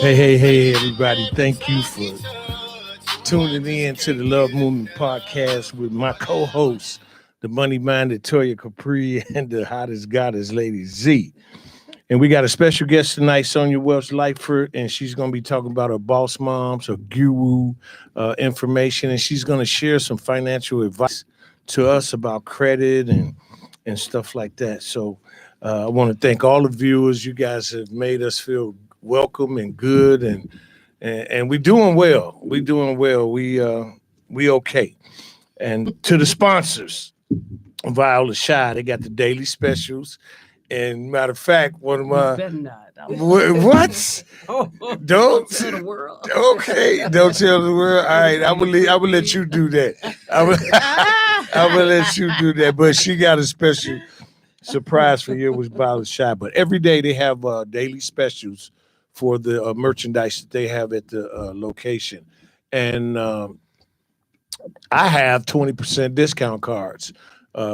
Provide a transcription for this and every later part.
Hey, everybody. Thank you for tuning in to the Love Movement Podcast with my co-host, the money-minded Toya Capri and the hottest goddess, Lady Z. And we got a special guest tonight, Sonia Welch-Lightford, and she's going to be talking about her boss moms, her guru information, and she's going to share some financial advice to us about credit and stuff like that. So I want to thank all the viewers. You guys have made us feel welcome and good, and we doing well. We doing well. We okay. And to the sponsors, Viola Shy, they got the daily specials. And matter of fact, one of my what? Don't tell the world. Okay, don't tell the world. All right, I will let you do that. I will let you do that. But she got a special surprise for you with Viola Shy. But every day they have daily specials for the merchandise that they have at the location. And I have 20% discount cards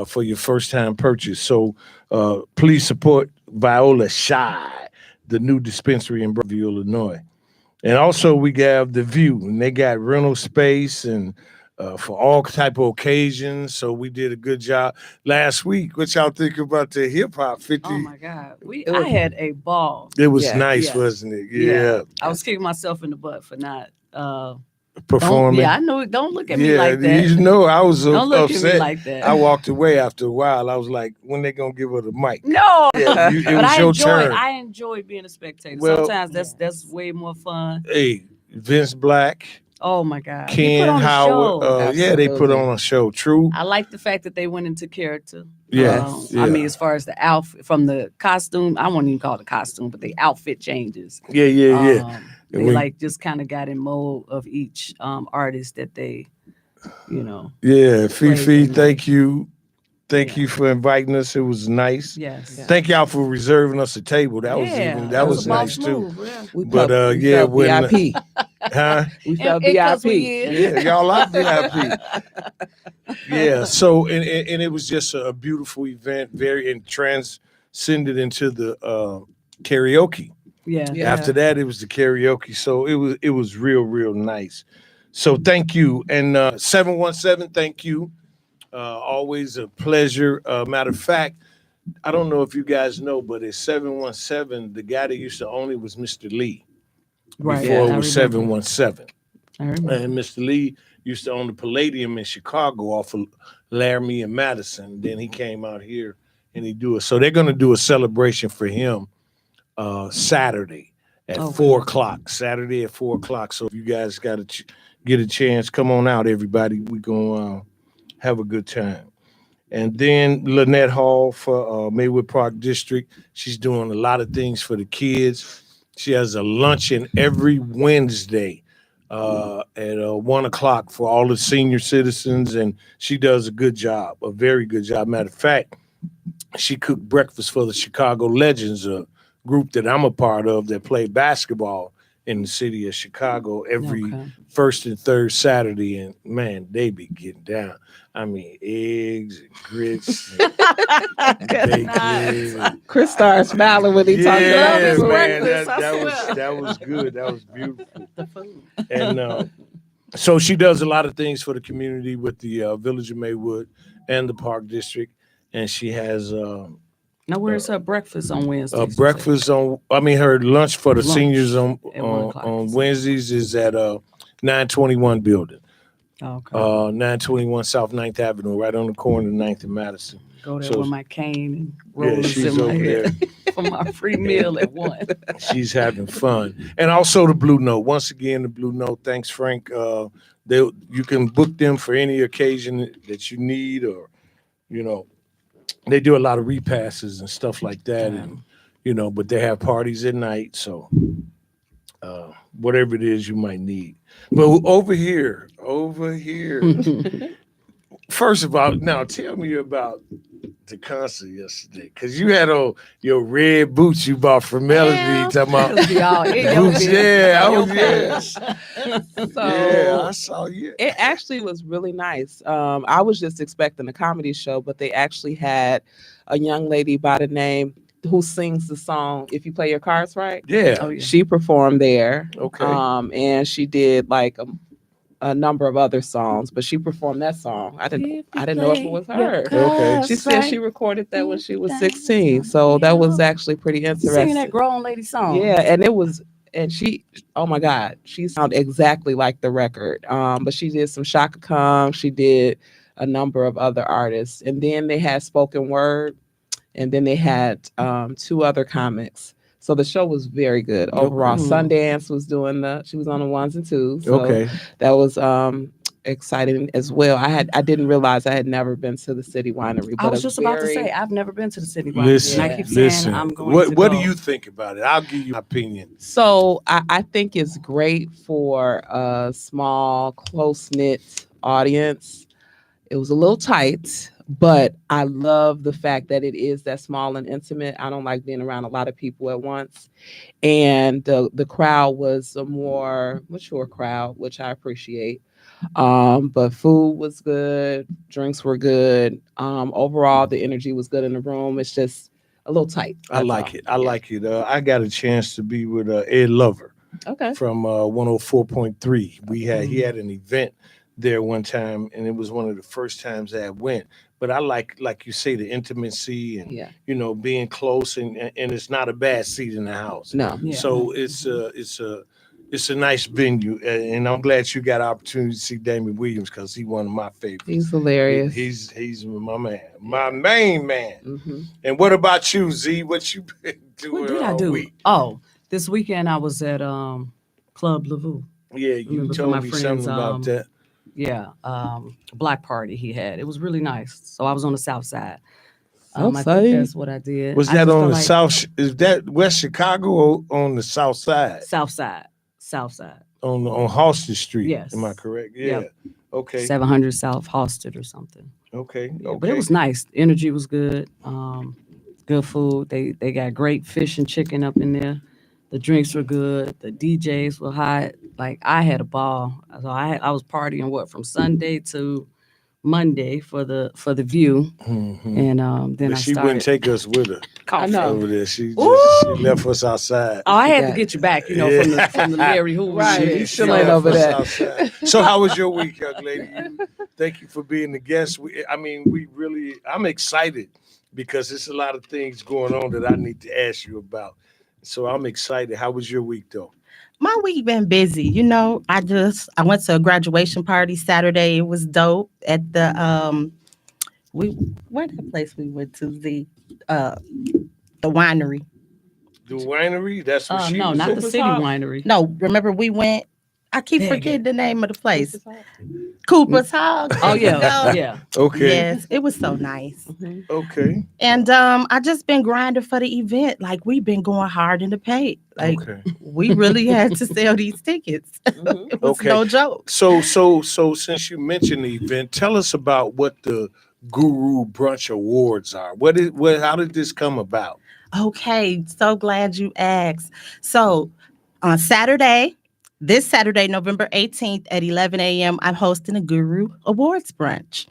for your first time purchase. So please support Viola Shy, the new dispensary in Brookville, Illinois. And also we have The View, and they got rental space and for all type of occasions. So we did a good job last week. What y'all think about the hip hop 50? Oh my God. I had a ball. It was nice, wasn't it? Yeah. I was kicking myself in the butt for not performing. I know. Don't look at me like that. You know, I was don't look upset. At me like that. I walked away after a while. I was like, when they gonna give her the mic? No, it was your turn. I enjoy being a spectator. Well, sometimes that's way more fun. Hey, Vince Black. Oh my God. Ken Howard. They put on a show. True. I like the fact that they went into character. Yes. I mean, as far as the outfit, from the costume, I won't even call it a costume, but the outfit changes. Yeah. They just kind of got in mold of each artist that they, Yeah, Fifi, thank you. Thank you for inviting us. It was nice. Yes. Thank y'all for reserving us a table. That was nice too. But VIP. Huh? We felt VIP. Yeah, y'all like VIP. Yeah. So and it was just a beautiful event, and transcended into the karaoke. Yeah. After that, it was the karaoke. So it was real nice. So thank you. And 717, thank you. Always a pleasure. Matter of fact, I don't know if you guys know, but at 717, the guy that used to own it was Mr. Lee. Right. Before it was 717. I remember. And Mr. Lee used to own the Palladium in Chicago off of Laramie and Madison. Then he came out here and he do it. So they're going to do a celebration for him Saturday at 4 o'clock. Saturday at 4 o'clock. So if you guys got to get a chance, come on out, everybody. We're going to have a good time. And then Lynette Hall for Maywood Park District. She's doing a lot of things for the kids. She has a luncheon every Wednesday at 1 o'clock for all the senior citizens, and she does a good job, a very good job. Matter of fact, she cooked breakfast for the Chicago Legends, a group that I'm a part of that play basketball in the city of Chicago every first and third Saturday, and man, they be getting down. I mean, eggs and grits. And bacon. Chris started smiling when he talked about his breakfast. That was good. That was beautiful. And so she does a lot of things for the community with the Village of Maywood and the Park District, and she has. Now, where's her breakfast on Wednesdays? Her lunch for the seniors on Wednesdays is at 921 building. Okay. 921 South 9th Avenue, right on the corner of 9th and Madison. Go there with my cane and rollers she's in my over head there. for my free meal at 1. She's having fun. And also the Blue Note. Once again, the Blue Note. Thanks, Frank. You can book them for any occasion that you need, or, they do a lot of repasses and stuff like that. And, but they have parties at night. So whatever it is you might need. But over here. First of all, now tell me about the concert yesterday, because you had on your red boots you bought from Melody. Talking about boots, I saw you. It actually was really nice. I was just expecting a comedy show, but they actually had a young lady by the name who sings the song "If You Play Your Cards Right." Yeah. Oh, yeah. She performed there. Okay. And she did like a number of other songs, but she performed that song. I didn't know if it was her. Okay. She said she recorded that when she was 16. So that was actually pretty interesting. Singing that grown lady song. Yeah, and she, oh my God, she sounded exactly like the record. But she did some Shaka Khan. She did a number of other artists, and then they had spoken word, and then they had 2 other comics. So the show was very good overall. Sundance was she was on the 1s and 2s. So that was exciting as well. I didn't realize I had never been to the City Winery. But I was just about to say I've never been to the City Winery. Listen, and I keep saying I'm going to what go. do you think about it? I'll give you my opinion. So I think it's great for a small, close-knit audience. It was a little tight, but I love the fact that it is that small and intimate. I don't like being around a lot of people at once. And the crowd was a more mature crowd, which I appreciate. But food was good, drinks were good. Overall, the energy was good in the room. It's just a little tight. I like it. I like it. I got a chance to be with Ed Lover from 104.3. He had an event there one time, and it was one of the first times I went. But I like you say, the intimacy and being close, and it's not a bad seat in the house. No. Yeah. So it's a nice venue, and I'm glad you got an opportunity to see Damon Williams, because he's one of my favorites. He's hilarious. He's my man, my main man. Mm-hmm. And what about you, Z? What you been doing? What did I do? Week? Oh, this weekend I was at Club Lavu. Yeah, you Remember told my me friends, something about that. Yeah, black party he had. It was really nice. So I was on the south side. I South think side? that's what I did. Was I that just on felt the like- south? Is that West Chicago or on the south side? South side. South side. On Halsted Street. Yes. Am I correct? Yeah. Yep. Okay. 700 South Halsted or something. Okay. Yeah, Okay. but it was nice. The energy was good. Good food. They got great fish and chicken up in there. The drinks were good. The DJs were hot. Like, I had a ball. So I was partying from Sunday to Monday for the view, Mm-hmm. and then But I she started. wouldn't take us with her I know. over there. She Ooh. left us outside. Oh, I had to Yeah. get you back, from the Larry Hoover. Right. shit. You still She ain't left over us that. outside. So how was your week, young lady? Thank you for being the guest. I'm excited because there's a lot of things going on that I need to ask you about. So I'm excited. How was your week, though? My week been busy. I went to a graduation party Saturday. It was dope at the where that place we went to, the winery. The winery? That's what she No, was not at? the city winery. No, remember we went. I keep Dang forgetting it. the name of the place. Cooper's Hall. Oh yeah, No. yeah. Okay. Yes, it was so nice. Okay. And I just been grinding for the event. Like, we've been going hard in the paint. Like, Okay. we really had to sell these tickets. It was Okay. no joke. So since you mentioned the event, tell us about what the Guru Brunch Awards are. How did this come about? Okay, so glad you asked. So on this Saturday, November 18th at 11 a.m., I'm hosting a Guru Awards brunch.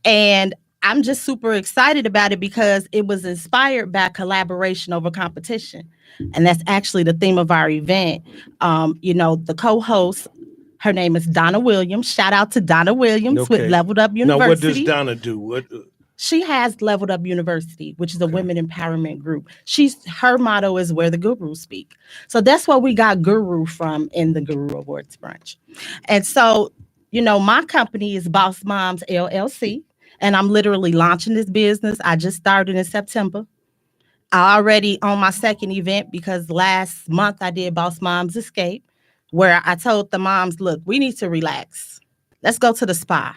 And I'm just super excited about it because it was inspired by collaboration over competition. And that's actually the theme of our event. The co-host, her name is Donna Williams. Shout out to Donna Williams Okay. with Leveled Up Now, University. what does Donna do? She has Leveled Up University, which is a women empowerment group. Her motto is where the gurus speak. So that's where we got Guru from in the Guru Awards brunch. And so, my company is Boss Moms LLC, and I'm literally launching this business. I just started in September. I already on my second event because last month I did Boss Moms Escape, where I told the moms, look, we need to relax. Let's go to the spa.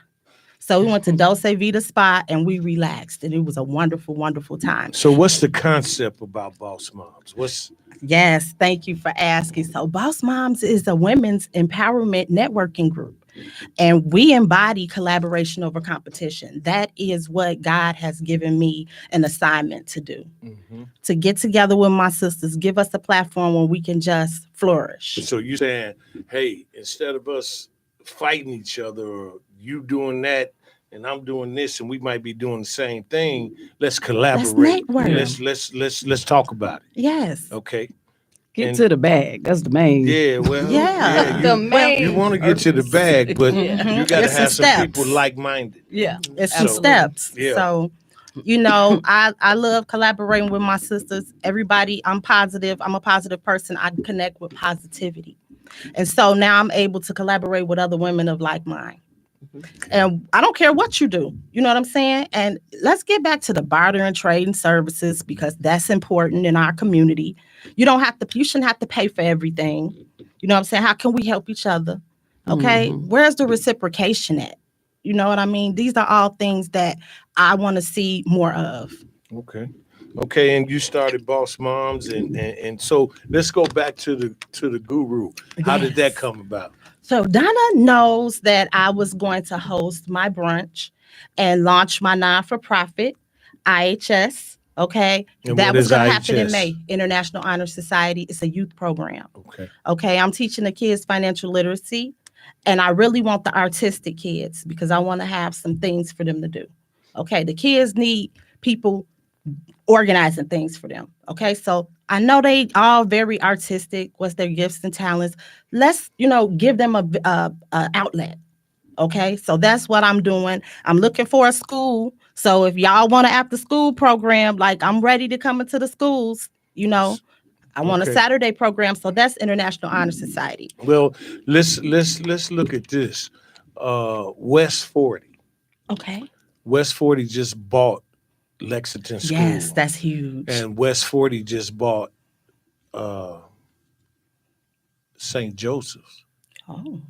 So we went to Dulce Vita Spa and we relaxed, and it was a wonderful, wonderful time. So what's the concept about Boss Moms? Yes, thank you for asking. So Boss Moms is a women's empowerment networking group, and we embody collaboration over competition. That is what God has given me an assignment to do, to get together with my sisters, give us a platform where we can just flourish. So you saying, hey, instead of us fighting each other or you doing that, and I'm doing this, and we might be doing the same thing. Let's collaborate. network. Let's talk about it. Yes. Okay. Get And- to the bag. That's the main. Yeah, well, Yeah. you, The main. you want to get to the purpose. bag, but Yeah. you got to It's have some some people steps. like-minded. Yeah. It's some So, steps. yeah. So, I love collaborating with my sisters. Everybody, I'm positive. I'm a positive person. I connect with positivity. And so now I'm able to collaborate with other women of like mind. And I don't care what you do. You know what I'm saying? And let's get back to the barter and trading services because that's important in our community. You shouldn't have to pay for everything. You know what I'm saying? How can we help each other? Okay. Mhm. Where's the reciprocation at? You know what I mean? These are all things that I want to see more of. Okay, and you started Boss Moms, and so let's go back to the Guru. How did that Yes. come about? So Donna knows that I was going to host my brunch and launch my non-for-profit, IHS. Okay. And That what was is going to happen in IHS? May. International Honor Society. It's a youth program. Okay. Okay. I'm teaching the kids financial literacy. And I really want the artistic kids because I want to have some things for them to do. Okay. The kids need people organizing things for them. Okay. So I know they all very artistic. What's their gifts and talents? Let's, give them a outlet. Okay. So that's what I'm doing. I'm looking for a school. So if y'all want an after school program, like I'm ready to come into the schools, I want a Okay. Saturday program. So that's International Honor Society. Well, let's look at this. West 40. Okay. West 40 just bought Lexington School. Yes, that's huge. And West 40 just bought St. Joseph's. Oh,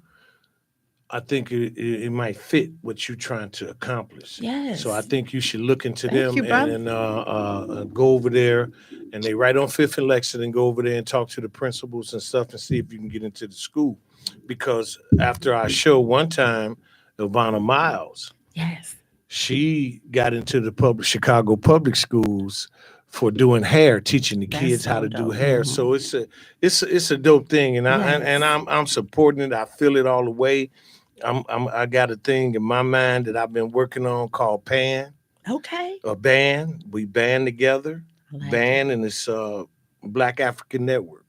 I think it might fit what you're trying to accomplish. yes. So I think you should look into Thank them you, brother. and go over there. And they right on Fifth and Lexington. Go over there and talk to the principals and stuff and see if you can get into the school. Because after our show one time, Ivana Miles, Yes. she got into the Chicago public schools for doing hair, teaching the That's kids how so to do dope. hair. So it's a dope thing, and Yes. I'm supporting it. I feel it all the way. I got a thing in my mind that I've been working on called PAN, Okay. a band. We band together, I like band, and it's Black African Network,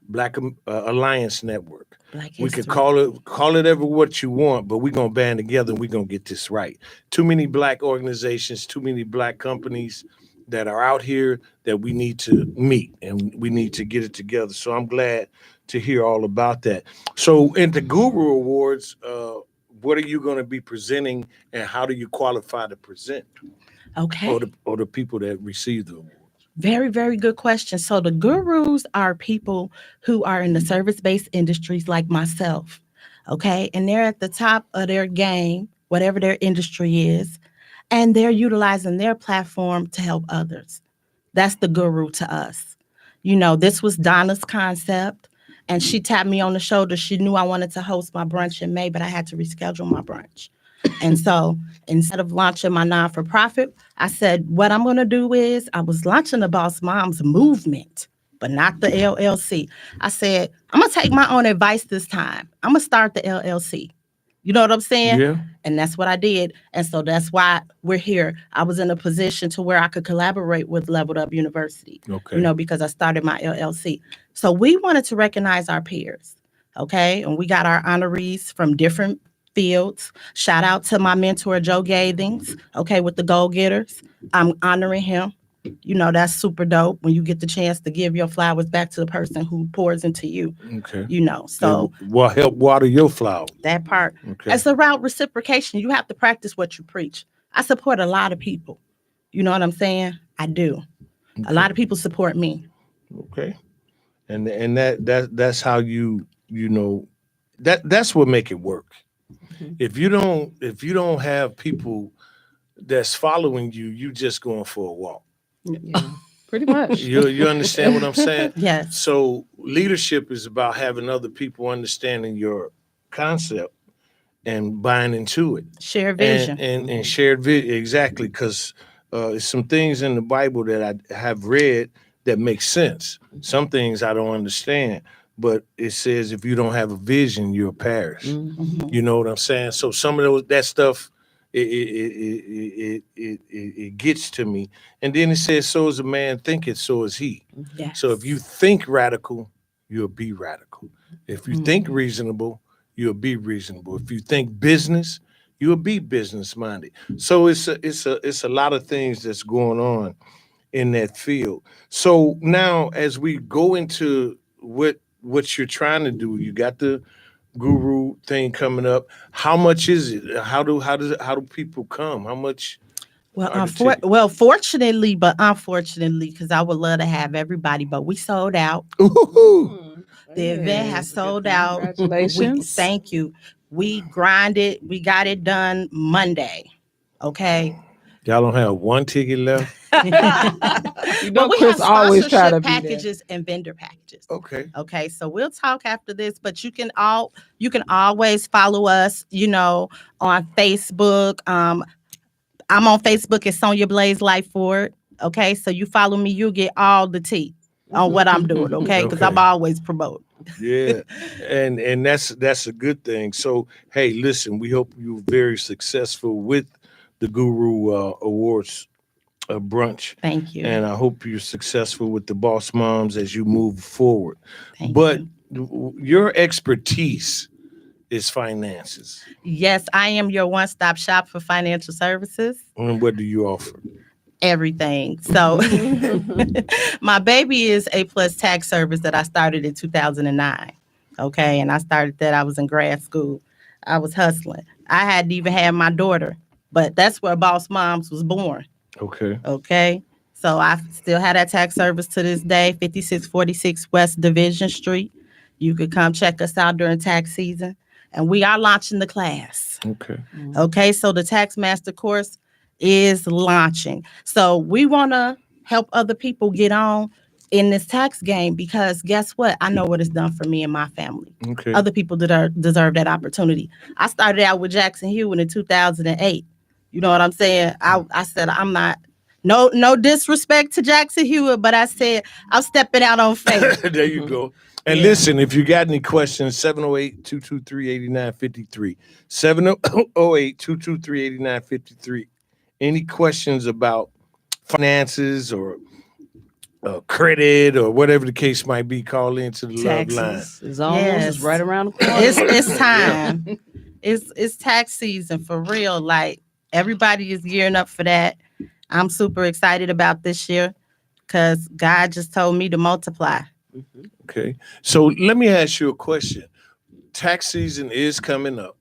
Black Alliance Network. Black We could history. call it ever what you want, but we're gonna band together and we're gonna get this right. Too many Black organizations, too many Black companies that are out here that we need to meet and we need to get it together. So I'm glad to hear all about that. So in the Guru Awards, what are you going to be presenting and how do you qualify to present Okay. or the people that receive the awards? Very, very good question. So the gurus are people who are in the service-based industries like myself. Okay. And they're at the top of their game, whatever their industry is, and they're utilizing their platform to help others. That's the guru to us. This was Donna's concept, and she tapped me on the shoulder. She knew I wanted to host my brunch in May, but I had to reschedule my brunch. And so instead of launching my non-for-profit, I said, what I'm going to do is I was launching the Boss Moms movement, but not the LLC. I said, I'm going to take my own advice this time. I'm going to start the LLC. You know what I'm saying? Yeah. And that's what I did. And so that's why we're here. I was in a position to where I could collaborate with Leveled Up University, Okay. because I started my LLC. So we wanted to recognize our peers. Okay. And we got our honorees from different fields. Shout out to my mentor, Joe Gathings. Okay. With the Go Getters. I'm honoring him. That's super dope when you get the chance to give your flowers back to the person who pours into you, Okay. So Well, help water your flower. that part. Okay. It's about reciprocation. You have to practice what you preach. I support a lot of people. You know what I'm saying? I do. A lot of people support me. Okay. And that's how that's what make it work. Mhm. If you don't have people that's following you, you just going for a walk. Yeah. Pretty much. You understand what I'm saying? Yes. So leadership is about having other people understanding your concept and buying into it. Share vision. And shared vision, exactly, because there's some things in the Bible that I have read that make sense. Some things I don't understand, but it says if you don't have a vision, you'll perish. Mhm. Mhm. You know what I'm saying? So some of that stuff, it gets to me. And then it says, "So as a man thinketh, so is he." Yes. So if you think radical, you'll be radical. If you think reasonable, you'll be reasonable. If you think business, you'll be business minded. So it's a lot of things that's going on in that field. So now as we go into what you're trying to do, you got the guru thing coming up. How much is it? How do people come? How much Well, are the tickets? fortunately, but unfortunately, because I would love to have everybody, but we sold out. Ooh, The event has sold out. Congratulations. Thank you. We grinded. We got it done Monday. Okay. y'all don't have one ticket left? You But know, we Chris have always try to sponsorship be there. packages and vendor packages. Okay. Okay, so we'll talk after this, but you can always follow us, on Facebook. I'm on Facebook as Sonia Blaze Life Ford. Okay, so you follow me, you'll get all the tea on what I'm doing. Okay, because I'm Okay. always promoting. Yeah, and that's a good thing. So hey, listen, we hope you're very successful with the Guru Awards brunch, Thank you. and I hope you're successful with the Boss Moms as you move forward. Thank But you. your expertise is finances, Yes, I am your one-stop shop for financial services. and what do you offer? Everything. So my baby is A Plus Tax Service that I started in 2009. Okay. And I started that. I was in grad school. I was hustling. I hadn't even had my daughter, but that's where Boss Moms was born. Okay. Okay. So I still have that tax service to this day, 5646 West Division Street. You could come check us out during tax season. And we are launching the class. Okay. Okay, so the Tax Master course is launching. So we want to help other people get on in this tax game because guess what? I know what it's done for me and my family. Okay. Other people deserve that opportunity. I started out with Jackson Hewitt in 2008. You know what I'm saying? I said I'm not. No disrespect to Jackson Hewitt, but I said I'm stepping out on faith. There you go. And Yeah. listen, if you got any questions, 708-223-8953. 708-223-8953. Any questions about finances or credit or whatever the case might be, call into the love line. Taxes is almost Yes. it's right around the corner. It's time. It's tax season for real. Like everybody is gearing up for that. I'm super excited about this year because God just told me to multiply. Okay. So let me ask you a question. Tax season is coming up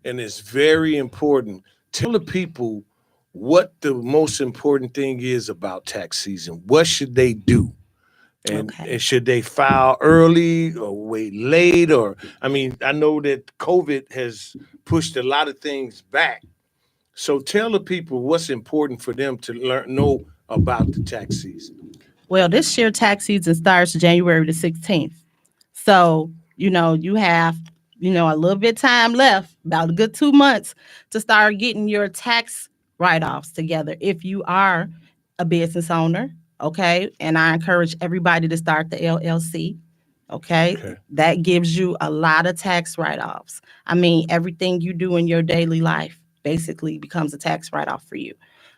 and it's very important. Tell the people what the most important thing is about tax season. What should they do? And should they file early or wait late? Or, I mean, I know that COVID has pushed a lot of things back. So tell the people what's important for them to know about the tax season. Well, this year tax season starts January the 16th. So, you have, a little bit time left, about a good 2 months to start getting your tax write-offs together if you are a business owner, okay? And I encourage everybody to start the LLC, okay? That gives you a lot of tax write-offs. I mean, everything you do in your daily life basically becomes a tax write-off for you.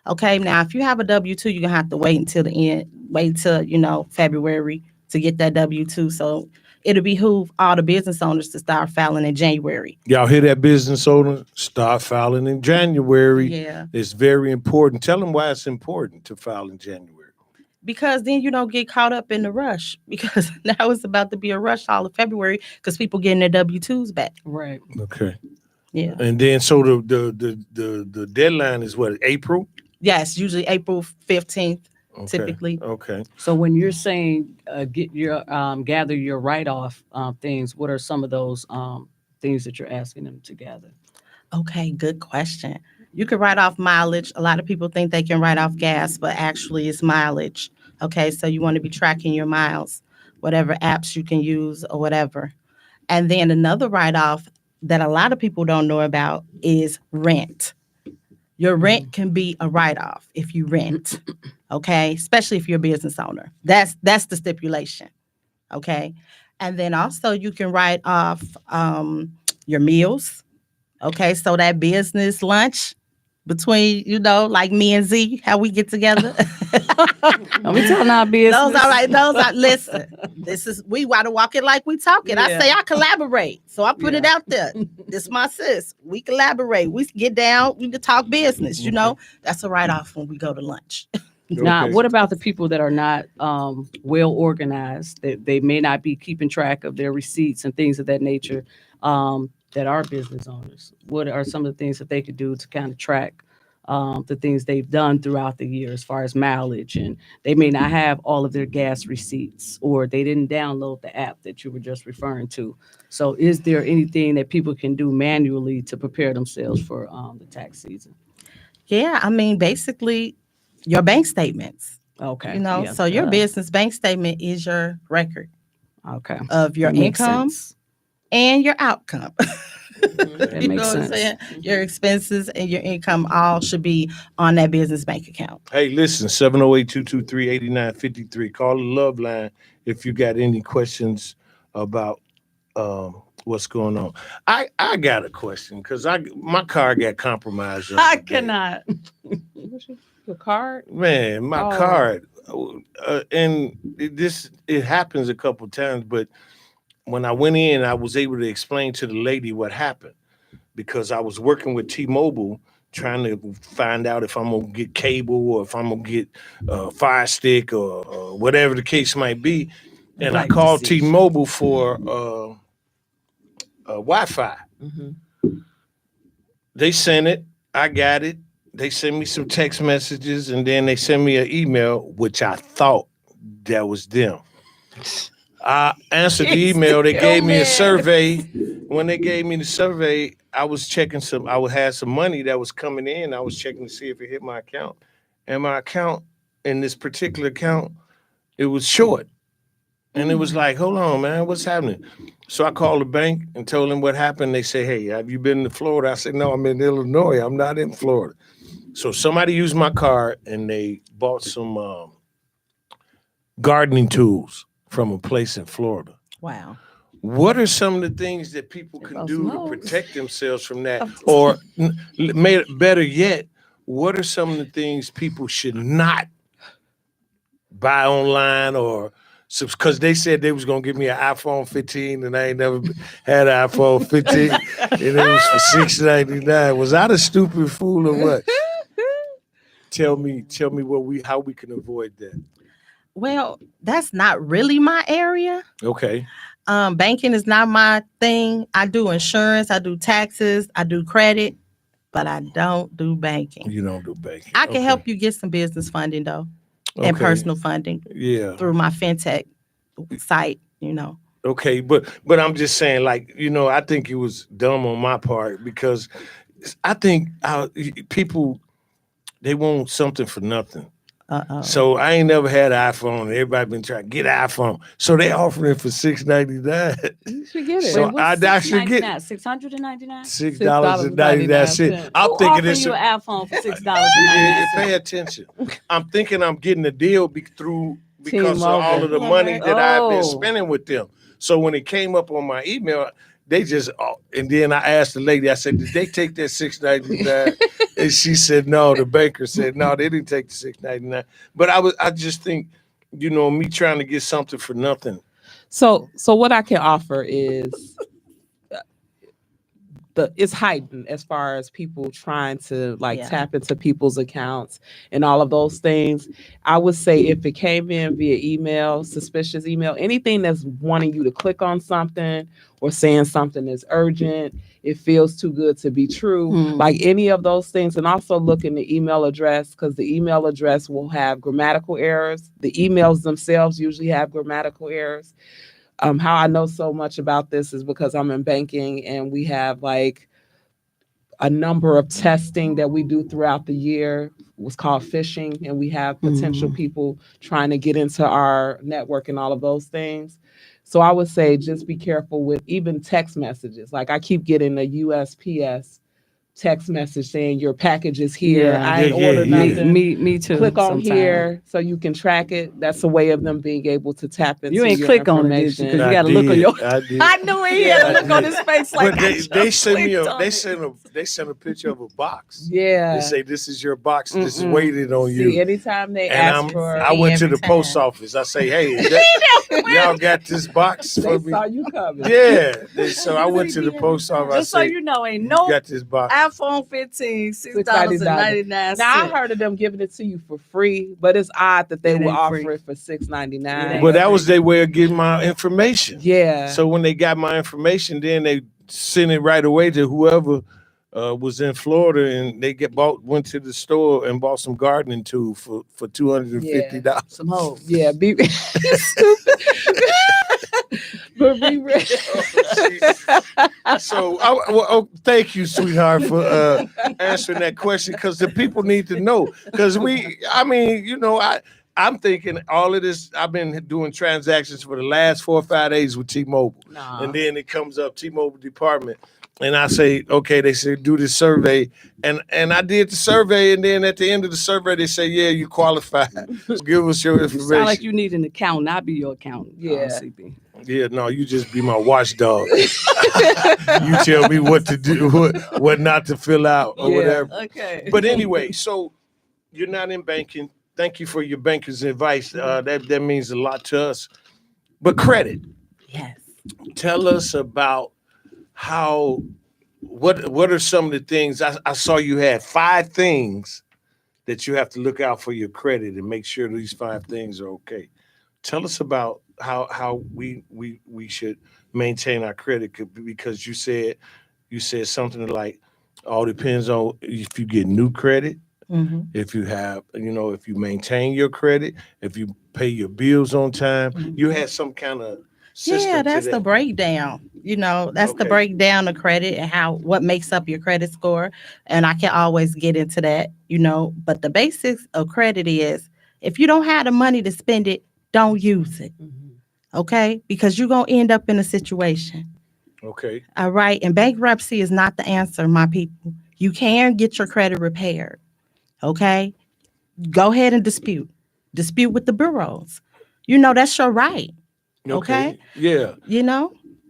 Okay, now if you have a W-2, you're gonna have to wait until the end, February to get that W-2. So it'll behoove all the business owners to start filing in January. Y'all hear that, business owner? Start filing in January. Yeah. It's very important. Tell them why it's important to file in January. Because then you don't get caught up in the rush. Because now it's about to be a rush all of February because people getting their W-2s back. Right. Okay. Yeah. And then so the deadline is what, April? Yes, usually April 15th, typically. Okay. So when you're saying get your gather your write-off things, what are some of those things that you're asking them to gather? Okay, good question. You can write off mileage. A lot of people think they can write off gas, but actually it's mileage. Okay, so you want to be tracking your miles, whatever apps you can use or whatever. And then another write-off that a lot of people don't know about is rent. Your rent can be a write-off if you rent, okay? Especially if you're a business owner. That's the stipulation, okay? And then also you can write off your meals, okay? So that business lunch, between, like me and Z, how we get together. Are we telling our business? Those all right. Those are listen. We want to walk it like we talk it. I say I collaborate, so I put it out there. This my sis. We collaborate. We get down. We can talk business. That's a write off when we go to lunch. Now, what about the people that are not well organized? That they may not be keeping track of their receipts and things of that nature. That are business owners. What are some of the things that they could do to kind of track the things they've done throughout the year as far as mileage? And they may not have all of their gas receipts, or they didn't download the app that you were just referring to. So is there anything that people can do manually to prepare themselves for the tax season? Yeah, I mean, basically your bank statements. Okay. So your business bank statement is your record of your income and your outcome. That makes sense. What I'm saying? Your expenses and your income all should be on that business bank account. Hey, listen, 708-223-8953. Call the Love Line if you got any questions about what's going on. I got a question because my car got compromised. I cannot. Your card? Man, my card. And it happens a couple times, but when I went in, I was able to explain to the lady what happened because I was working with T-Mobile trying to find out if I'm going to get cable or if I'm going to get Fire Stick or whatever the case might be. And I called T-Mobile for Wi-Fi. Mm-hmm. They sent it. I got it. They sent me some text messages, and then they sent me an email, which I thought that was them. I answered the email. They gave me a survey. When they gave me the survey, I was checking I had some money that was coming in. I was checking to see if it hit my account. And my account, in this particular account, it was short. And it was like, hold on, man, what's happening? So I called the bank and told them what happened. They say, hey, have you been to Florida? I said, no, I'm in Illinois. I'm not in Florida. So somebody used my card and they bought some gardening tools from a place in Florida. Wow. What are some of the things that people can do to protect themselves from that? Or better yet, what are some of the things people should not buy online or because they said they was going to give me an iPhone 15 and I ain't never had an iPhone 15 and it was for $6.99. Was I the stupid fool or what? Tell me how we can avoid that. Well, that's not really my area. Okay. Banking is not my thing. I do insurance, I do taxes, I do credit, but I don't do banking. You don't do banking. I can help you get some business funding though, and personal funding. Yeah. Through my fintech site, Okay, but I'm just saying, like, I think it was dumb on my part because I think people they want something for nothing. So I ain't never had an iPhone. Everybody been trying to get an iPhone. So they offering it for $6.99. You should get it. So I should get $699. $6.99. I'm thinking this. You an iPhone for $6.99. Pay attention. I'm thinking I'm getting a deal because of all of the money that I've been spending with them. So when it came up on my email, they just and then I asked the lady. I said, "Did they take that $6.99?" And she said, "No." The banker said, "No, they didn't take the $6.99." But I just think, me trying to get something for nothing. So what I can offer is it's heightened as far as people trying to tap into people's accounts and all of those things. I would say if it came in via email, suspicious email, anything that's wanting you to click on something or saying something is urgent, it feels too good to be true, like any of those things. And also look in the email address because the email address will have grammatical errors. The emails themselves usually have grammatical errors. How I know so much about this is because I'm in banking and we have like a number of testing that we do throughout the year. What's called phishing, and we have potential people trying to get into our network and all of those things. So I would say just be careful with even text messages. Like I keep getting a USPS text message saying your package is here. Yeah. I ain't Yeah, ordered yeah. nothing. Me too. Click on sometime. here so you can track it. That's a way of them being able to tap into You ain't your click on it, did you? information. Because you got to look on your. I did. I knew he had Yeah, a look I on did. his face like But I they just sent me clicked a on they it. sent a picture of a box. Yeah. They say this is your box. This is Mm-mm. waiting on See, you. anytime they And ask for, I went to Every the post time. office. I say, hey, is that, y'all got this box they for me? saw you coming. Yeah. So I went to the post office. I Just so say, you know, ain't you no got this box. iPhone 15, $6.99. Now I heard of them giving it to you for free, but it's odd that they It would ain't offer free. it for It $6.99. ain't But that was their way of getting my information. Yeah. So when they got my information, then they sent it right away to whoever was in Florida, and they went to the store and bought some gardening tools for $250. Some hoes. Yeah, be stupid. But be real. So, thank you, sweetheart, for answering that question, because the people need to know. Because I'm thinking all of this. I've been doing transactions for the last 4 or 5 days with T-Mobile, and then it comes up T-Mobile department, and I say, okay. They say do this survey, and I did the survey, and then at the end of the survey, they say, yeah, you qualified. Give us your You information. sound like you need an accountant. I'll be your accountant. Yeah. CP. Yeah, no, you just be my watchdog. You tell me what to do, what not to fill out, or whatever. Okay. But anyway, so you're not in banking. Thank you for your banker's advice. That means a lot to us. But credit. Yes. Tell us about what are some of the things I saw you had 5 things that you have to look out for your credit and make sure these 5 things are okay. Tell us about how we should maintain our credit, because you said something like all depends on if you get new credit, Mm-hmm. if you have, if you maintain your credit, if you pay your bills on time. You had some kind of system. Yeah, that's to the that. breakdown. That's the Okay. breakdown of credit and what makes up your credit score. And I can always get into that, But the basics of credit is if you don't have the money to spend it, don't use it. Okay? Because you're going to end up in a situation. Okay. All right. And bankruptcy is not the answer, my people. You can get your credit repaired. Okay? Go ahead and dispute with the bureaus. That's your right. Okay. Yeah.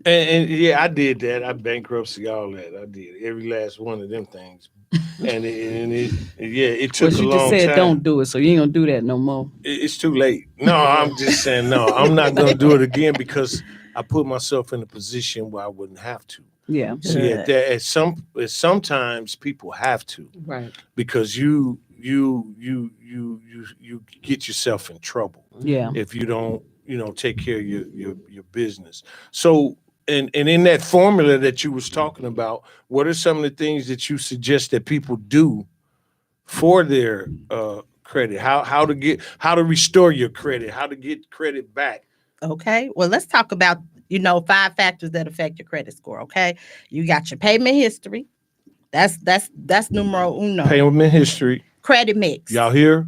And yeah, I did that. I bankruptcy, all that. I did every last one of them things. And it took But a you long just said time. don't do it, so you ain't gonna do that no more. It's too late. No, I'm just saying no. I'm not gonna do it again because I put myself in a position where I wouldn't have to. Yeah. See, sometimes people have to, Right. because you get yourself in trouble. Yeah. If you don't, take care of your business. So, and in that formula that you was talking about, what are some of the things that you suggest that people do for their credit? How to restore your credit? How to get credit back? okay. Well, let's talk about, 5 factors that affect your credit score. Okay. You got your payment history. That's numero uno. Payment history. Credit mix. Y'all hear?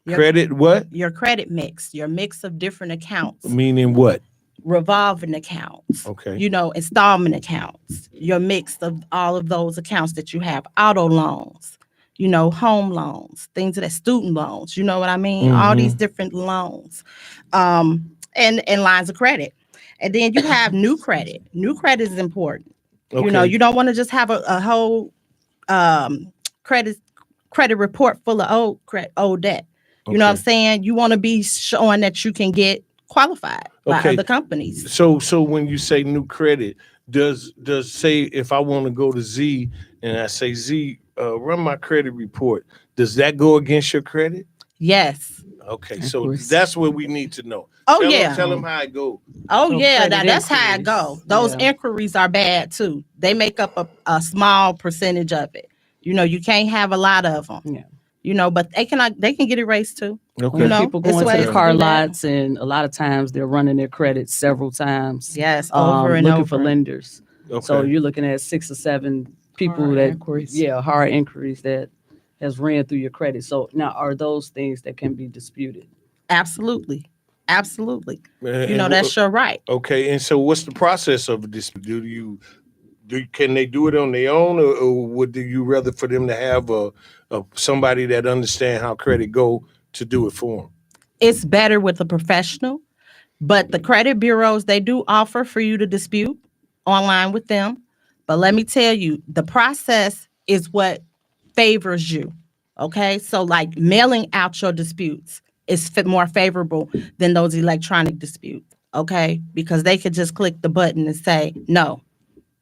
Credit what? Your credit mix, your mix of different accounts. Meaning what? Revolving accounts. Okay. Installment accounts. Your mix of all of those accounts that you have. Auto loans, home loans, things of that, student loans. You know what I mean? All these different loans, and lines of credit. And then you have new credit. New credit is important. Okay. You don't want to just have a whole credit report full of old debt. You know what I'm saying? You want to be showing that you can get qualified by other companies. So when you say new credit, does say if I want to go to Z and I say Z, run my credit report, does that go against your credit? Yes. Okay, so that's what we need to know. Tell them how it goes. Oh, So yeah, credit that's how it inquiries. goes. Those inquiries are bad too. They make up a small percentage of it. You can't have a lot of them. Yeah. But they can get erased too. Okay. People it's going ways to to the car do that. lots, and a lot of times they're running their credit several times. Yes, over and looking over. for lenders. Okay. So you're looking at 6 or 7 people Hard that inquiries. hard inquiries that has ran through your credit. So now, are those things that can be disputed? Absolutely. And That's your right. okay. And so what's the process of a dispute? Do you can they do it on their own, or would you rather for them to have a somebody that understand how credit go to do it for them? It's better with a professional, but the credit bureaus, they do offer for you to dispute online with them. But let me tell you, the process is what favors you. Okay. So, like mailing out your disputes is more favorable than those electronic disputes. Okay. Because they could just click the button and say no.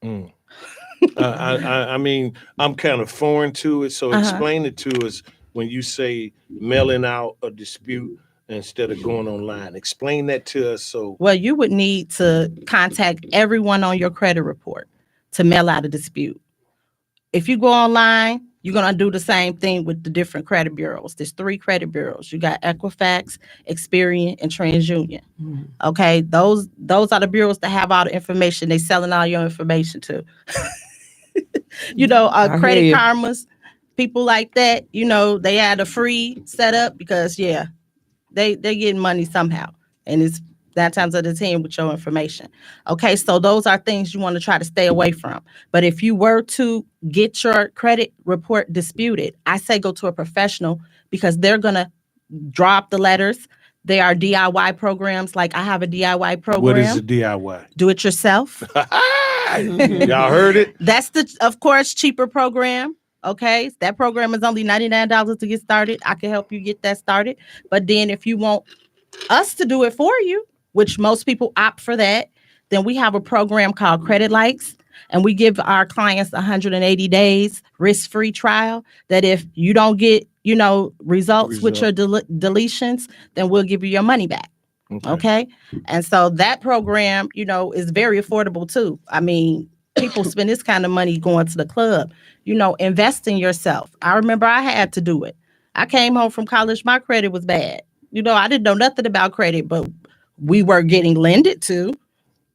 Mm. I mean, I'm kind of foreign to it. So explain it to us when you say mailing out a dispute instead of going online. Explain that to us. So, well, you would need to contact everyone on your credit report to mail out a dispute. If you go online, you're going to do the same thing with the different credit bureaus. There's 3 credit bureaus. You got Equifax, Experian, and TransUnion. Okay, those are the bureaus that have all the information. They selling all your information to. Credit Karmas, people like that. They had a free setup because they getting money somehow, and it's 9 times out of 10 with your information. Okay, so those are things you want to try to stay away from. But if you were to get your credit report disputed, I say go to a professional because they're gonna draw up the letters. They are DIY programs. Like I have a DIY program. What is a DIY? Do it yourself. Y'all heard it? That's of course, cheaper program. Okay, that program is only $99 to get started. I can help you get that started. But then if you want us to do it for you, which most people opt for that, then we have a program called Credit Likes, and we give our clients 180 days risk-free trial that if you don't get, results with your deletions, then we'll give you your money back. Okay. And so that program, is very affordable too. I mean, people spend this kind of money going to the club, invest in yourself. I remember I had to do it. I came home from college. My credit was bad. I didn't know nothing about credit, but we were getting lended to.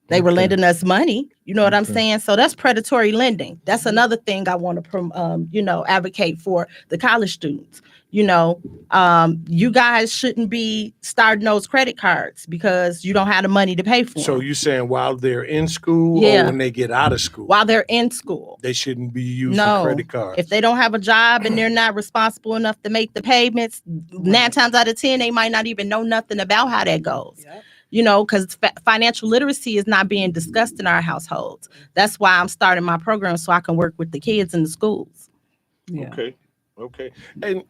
They were lending us money. You know what I'm saying? So that's predatory lending. That's another thing I want to, advocate for the college students. You guys shouldn't be starting those credit cards because you don't have the money to pay for them. So you're saying while they're in school or when they get out of school? While they're in school. They shouldn't be using credit cards. If they don't have a job and they're not responsible enough to make the payments, 9 times out of 10, they might not even know nothing about how that goes. Yep. Because financial literacy is not being discussed in our households. That's why I'm starting my program so I can work with the kids in the schools. Yeah. Okay.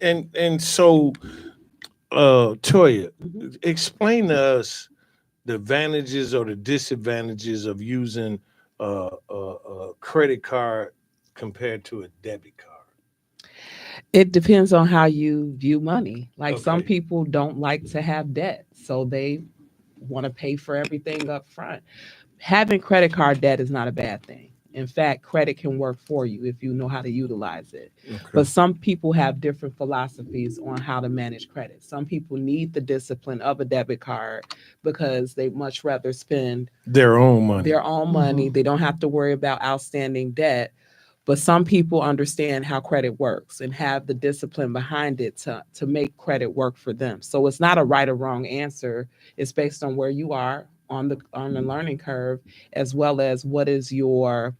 And so, Toya, explain to us the advantages or the disadvantages of using a credit card compared to a debit card. It depends on how you view money. Like some people don't like to have debt, so they want to pay for everything up front. Having credit card debt is not a bad thing. In fact, credit can work for you if you know how to utilize it. But some people have different philosophies on how to manage credit. Some people need the discipline of a debit card because they much rather spend their own money. They don't have to worry about outstanding debt. But some people understand how credit works and have the discipline behind it to make credit work for them. So it's not a right or wrong answer. It's based on where you are on the learning curve, as well as what is your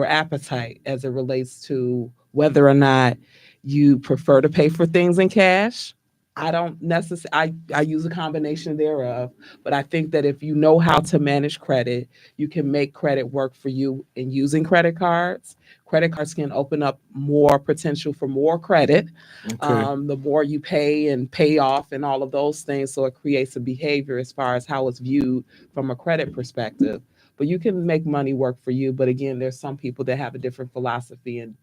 appetite as it relates to whether or not you prefer to pay for things in cash. I don't necessarily, I use a combination thereof, but I think that if you know how to manage credit, you can make credit work for you in using credit cards. Credit cards can open up more potential for more credit. The more you pay and pay off and all of those things. So it creates a behavior as far as how it's viewed from a credit perspective. But you can make money work for you. But again, there's some people that have a different philosophy and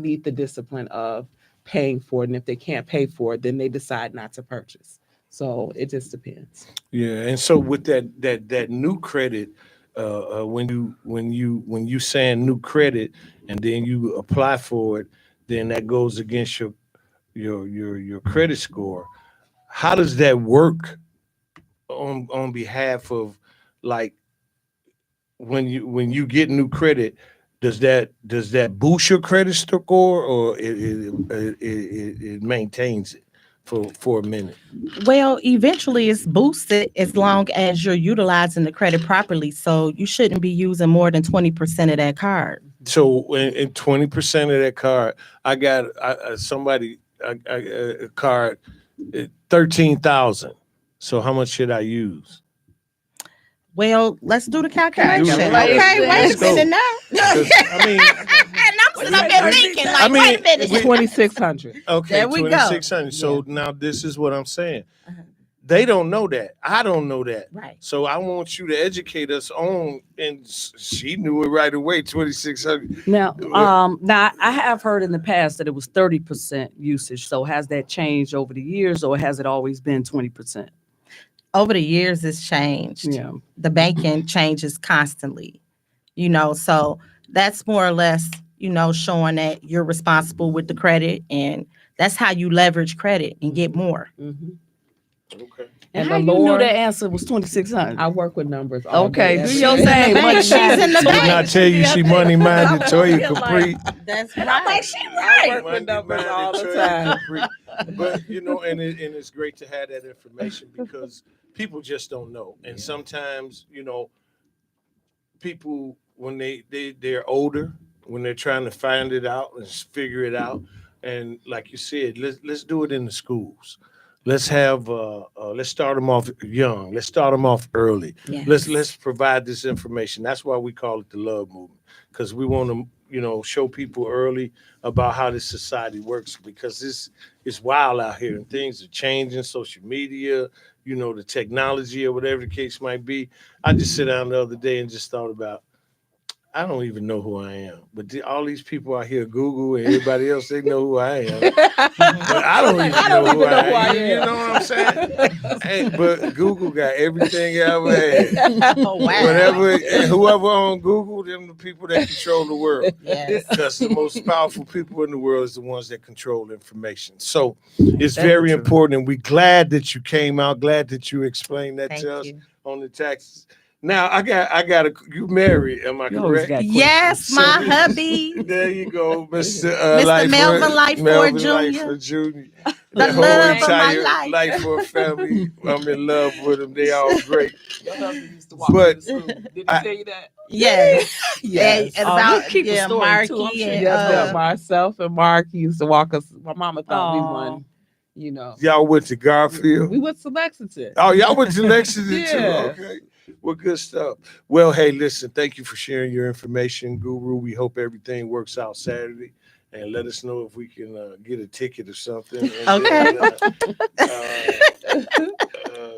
need the discipline of paying for it. And if they can't pay for it, then they decide not to purchase. So it just depends. Yeah. And so with that new credit, when you saying new credit and then you apply for it, then that goes against your credit score. How does that work on behalf of, like, when you get new credit? Does that boost your credit score, or it maintains it for a minute? Well, eventually it's boosted as long as you're utilizing the credit properly. So you shouldn't be using more than 20% of that card. So in 20% of that card, I got a card 13,000. So how much should I use? Well, let's do the calculation. Do it. Okay, wait Let's a go. minute now. 'Cause, I mean, And I'm sitting up there thinking, like, I mean, wait a minute. It's 2,600. okay, There we go. 2,600. So now this is what I'm saying. They don't know that. I don't know that. Right. So I want you to educate us on, and she knew it right away, 2,600. Now, now I have heard in the past that it was 30% usage. So has that changed over the years, or has it always been 20%? Over the years, it's changed. Yeah. The banking changes constantly, so that's more or less, showing that you're responsible with the credit, and that's how you leverage credit and get more. Mm-hmm. Okay. And And how the you knew Lord- the answer was 2,600? I work with numbers. All Okay, day, do every your day. thing. bank. She's in the Did bank. not tell you she money minded, Toya I'm Capri. That's And I'm like, she I right. work with numbers all the Toya time. Capri. But and it's great to have that information because people just don't know. And sometimes, people when they're older, when they're trying to find it out and figure it out, and like you said, let's do it in the schools. Let's have let's start them off young. Let's start them off early. Yes. Let's provide this information. That's why we call it the love movement, because we want to show people early about how this society works, because this is wild out here and things are changing. Social media, the technology or whatever the case might be. I just sat down the other day and just thought about, I don't even know who I am, but all these people out here, Google and everybody else, they know who I am. But I don't even know who I am. You know what I'm saying? Hey, but Google got everything I ever had. Oh, wow. Whoever on Google, them the people that control the world. Yes. Because the most powerful people in the world is the ones that control information. So it's very important, and we're glad that you came out. Glad that you explained that Thank to us you. on the taxes. Now I got you married, am I You always correct? got Yes, my hubby. There you go, Mr. Melvin Lightford Jr. Jr. The whole love of my entire life. for family. I'm in love with them. They all great. Your husband used to walk But me to school. Did he I- tell you that? Yes. Yes. And Oh, about you keep a story, Marky too, I'm sure. and Yes, myself and Mark used to walk us. My mama thought we Oh. won. Y'all went to Garfield. We went to Lexington. Oh, y'all went to Lexington Yes. too. Okay. Well, good stuff. Well, hey, listen, thank you for sharing your information, Guru. We hope everything works out Saturday. And let us know if we can get a ticket or something. And Okay.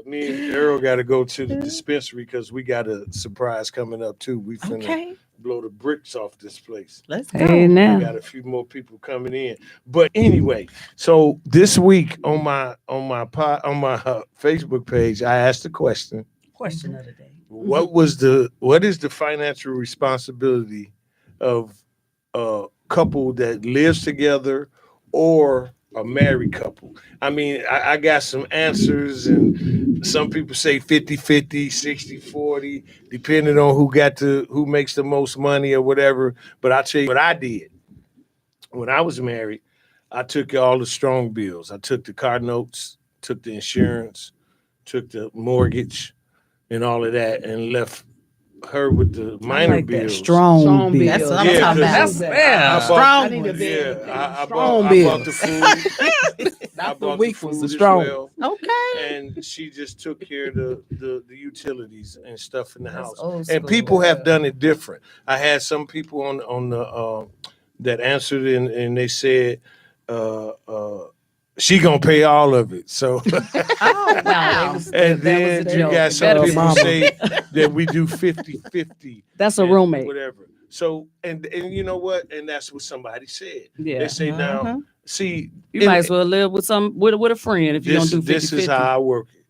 me and Earl got to go to the dispensary because we got a surprise coming up too. We finna Okay. blow the bricks off this place. Let's go. Hey, We now. got a few more people coming in. But anyway, so this week on my Facebook page, I asked a question. Question of the day. What is the financial responsibility of a couple that lives together or a married couple? I mean, I got some answers, and some people say 50-50, 60-40, depending on who makes the most money or whatever. But I'll tell you what I did. When I was married, I took all the strong bills. I took the car notes, took the insurance, took the mortgage, and all of that, and left her with the minor I like that. bills. Strong bill. That's what I'm Yeah, talking 'cause about. I Strong bought, ones. I Strong bought bills. the food. I Not the bought weak the ones, food the as strong. well. Okay. And she just took care of the utilities and stuff in the That's house. old And school. people have done it different. I had some people on the that answered and they said she gonna pay all of it. So Oh, wow. and then you got some people say that we do 50-50. That's a and roommate. whatever. So and you know what? And that's what somebody said. Yeah. They say now, Mhm. see, You might as well live with with a friend if you don't do 50-50. this is how I work it.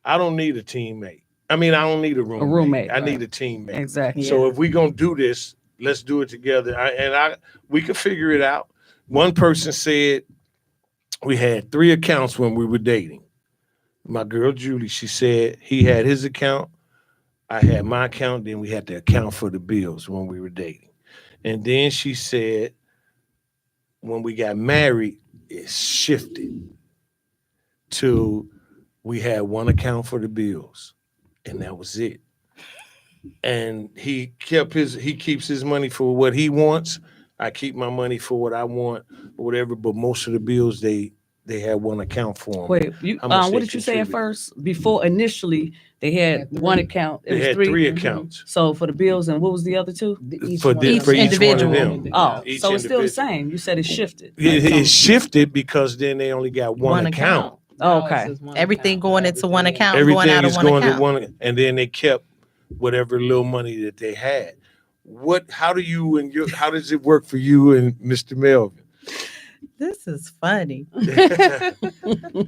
I don't need a teammate. I mean, I don't need a roommate. roommate, I right. need a teammate. Exactly. So if we gonna do this, let's do it together. We can figure it out. One person said we had 3 accounts when we were dating. My girl Julie, she said he had his account, I had my account, then we had to account for the bills when we were dating. And then she said when we got married, it shifted to we had one account for the bills, and that was it. and he keeps his money for what he wants. I keep my money for what I want, or whatever. But most of the bills they have one account for them. Wait, what did you say at first? Before initially they had one account. It They was had three accounts. So for the bills, and what was the other two? For each individual. one of them. Oh, Each so it's still the individual. same. You said it shifted. It shifted because then they only got one account. Oh, okay. Everything going into one account, Everything going out of is one going account. to one, and then they kept whatever little money that they had. How does it work for you and Mr. Melvin? This is funny.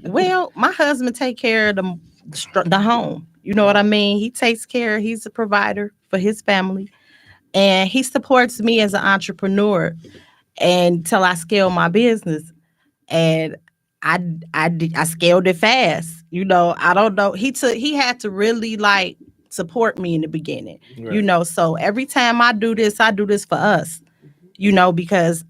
Well, my husband take care of the home. You know what I mean? He takes care. He's a provider for his family, and he supports me as an entrepreneur until I scale my business. And I scaled it fast. You know, I don't know. He had to really like support me in the beginning. Right. You know, so every time I do this for us. You know, because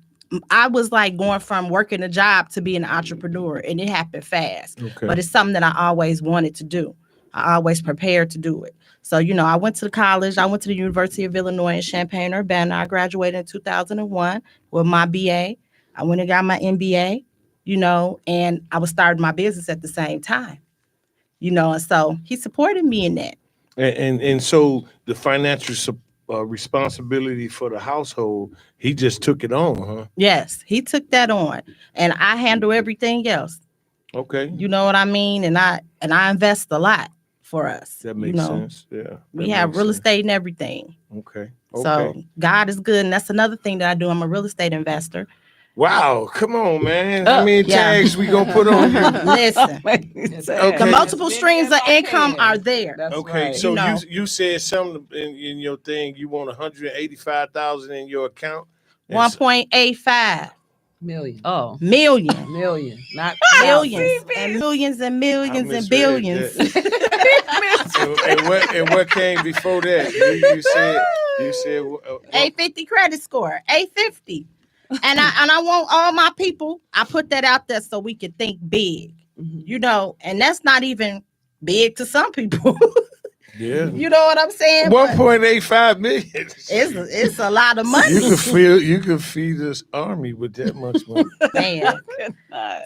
I was like going from working a job to being an entrepreneur, and it happened fast. Okay. But it's something that I always wanted to do. I always prepared to do it. So, you know, I went to college. I went to the University of Illinois in Champaign-Urbana. I graduated in 2001 with my BA. I went and got my MBA, you know, and I was starting my business at the same time, you know, and so he supported me in that. And so the financial responsibility for the household, he just took it on, huh? Yes, he took that on, and I handle everything else. Okay. You know what I mean? And I invest a lot for us. That makes sense. Yeah. We have real estate and everything. Okay. So God is good. And that's another thing that I do. I'm a real estate investor. Wow. Come on, man. How many tags we going to put on you? Listen, Okay. the multiple streams of income are there. That's Okay, right. so You know. you said something in your thing. You want 185,000 in your account. 1.85 million. Oh, million. Not Millions and millions and millions and billions. and what came before that? You said 850 credit score, 850. And I want all my people. I put that out there so we can think big, you know, and that's not even big to some people. Yeah. You know what I'm saying? 1.85 million. It's a lot of money. You can feed this army with that much money. Man.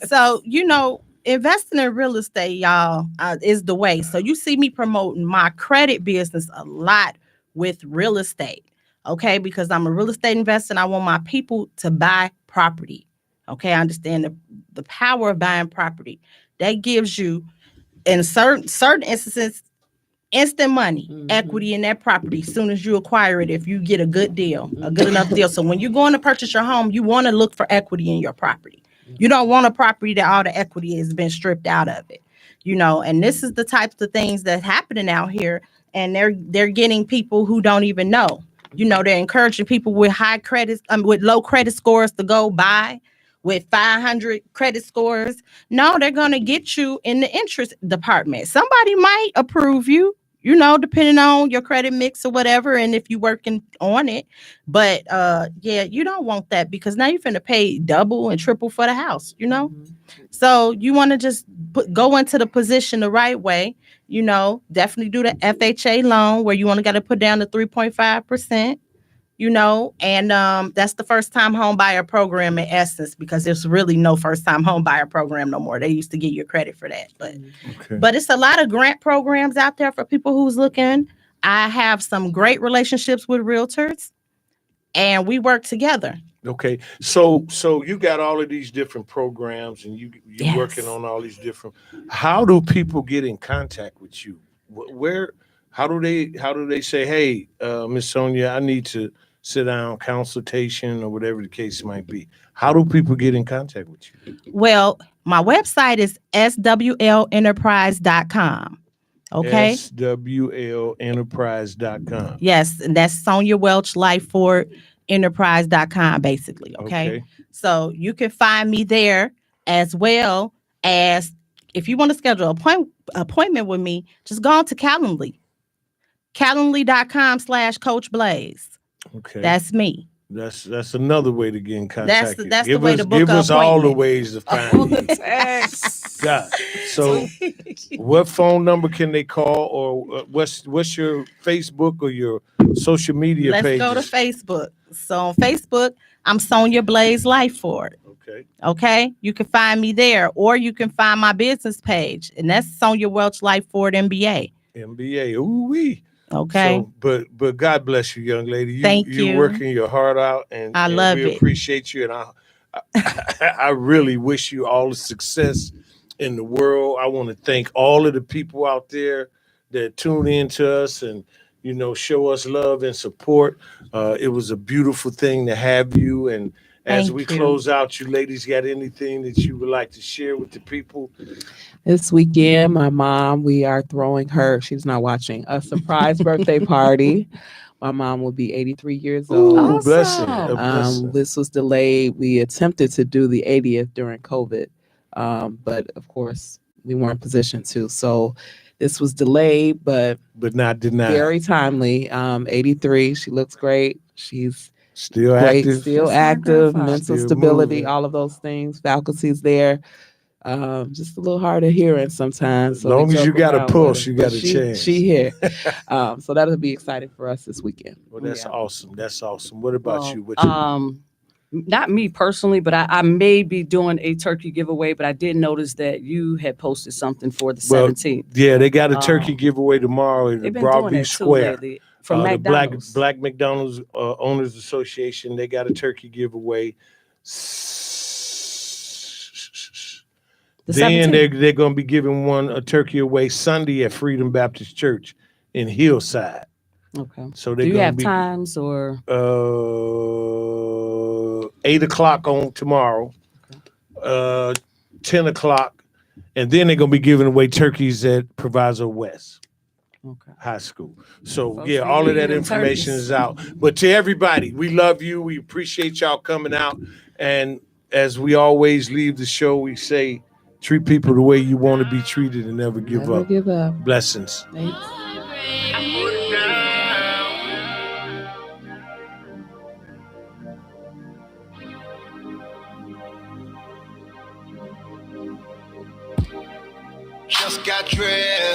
So, you know, investing in real estate, y'all, is the way. So you see me promoting my credit business a lot with real estate. Okay, because I'm a real estate investor and I want my people to buy property. Okay, I understand the power of buying property. That gives you, in certain instances, instant money, equity in that property as soon as you acquire it, if you get a good deal, a good enough deal. So when you're going to purchase your home, you want to look for equity in your property. You don't want a property that all the equity has been stripped out of it. You know, and this is the types of things that's happening out here, and they're getting people who don't even know. You know, they're encouraging people with high credit, with low credit scores to go buy, with 500 credit scores. No, they're going to get you in the interest department. Somebody might approve you, you know, depending on your credit mix or whatever, and if you're working on it. But yeah, you don't want that, because now you're finna pay double and triple for the house, you know? So you want to just go into the position the right way. You know, definitely do the FHA loan where you only got to put down the 3.5%, you know, and that's the first time home buyer program in essence, because there's really no first time home buyer program no more. They used to give you credit for that. But it's a lot of grant programs out there for people who's looking. I have some great relationships with realtors, and we work together. Okay, so you got all of these different programs, and you're Yes. working on all these different. How do people get in contact with you? How do they say, hey, Miss Sonia, I need to sit down, consultation, or whatever the case might be? How do people get in contact with you? Well, my website is swlenterprise.com. Okay. swlenterprise.com. Yes, and that's Sonia Welch Lightford Enterprise.com, basically. Okay. So you can find me there, as well as if you want to schedule an appointment with me, just go on to Calendly. Calendly.com/Coach Blaze. Okay. That's me. That's another way to get in contact. That's the way to book Give an us all the appointment. ways to find All the you. text. God. So, what phone number can they call, or what's your Facebook or your social media Let's pages? go to Facebook. So on Facebook, I'm Sonia Blaze Lifeford. Okay. Okay, you can find me there, or you can find my business page, and that's Sonia Welch Lifeford MBA. MBA. Ooh wee. Okay, So, but God bless you, young lady. Thank You're you. working your heart out, and I love we it. appreciate you. And I really wish you all the success in the world. I want to thank all of the people out there that tune in to us and show us love and support. It was a beautiful thing to have you. And as Thank we you. close out, you ladies got anything that you would like to share with the people? This weekend, my mom, we are throwing her, she's not watching, a surprise birthday party. My mom will be 83 years old. Ooh, blessing. Awesome. A blessing. This was delayed. We attempted to do the 80th during COVID, but of course, we weren't positioned to. So this was delayed, but not denied. very timely. 83, she looks great. She's Still great, active. still That's my active, grandfather. mental Still stability, moving. all of those things. Faculty's there. Just a little hard of hearing sometimes. As So we long as you joke got a around with pulse, her, you but got a chance. She here. So that'll be exciting for us this weekend. Well, that's Yeah. awesome. That's awesome. What about Well, you? What you not me personally, but I may be doing a turkey giveaway, but I did notice that you had posted something for the Well, 17th. Yeah, they got a turkey Um, giveaway tomorrow in the They've been doing Broadview that too Square. lately. From The McDonald's. Black McDonald's Owners Association, they got a turkey giveaway. The Then 17th. they're going to be giving a turkey away Sunday at Freedom Baptist Church in Hillside. Okay. So Do they're you going to have be times or 8:00 on tomorrow, 10:00, and then they're going to be giving away turkeys at Proviso West okay? High School. So Folks, yeah, we all of need that them information turkeys. is out. But to everybody, we love you. We appreciate y'all coming out. And as we always leave the show, we say, treat people the way you want to be treated and never give Never up. give up. Blessings. Thanks. Just got dressed.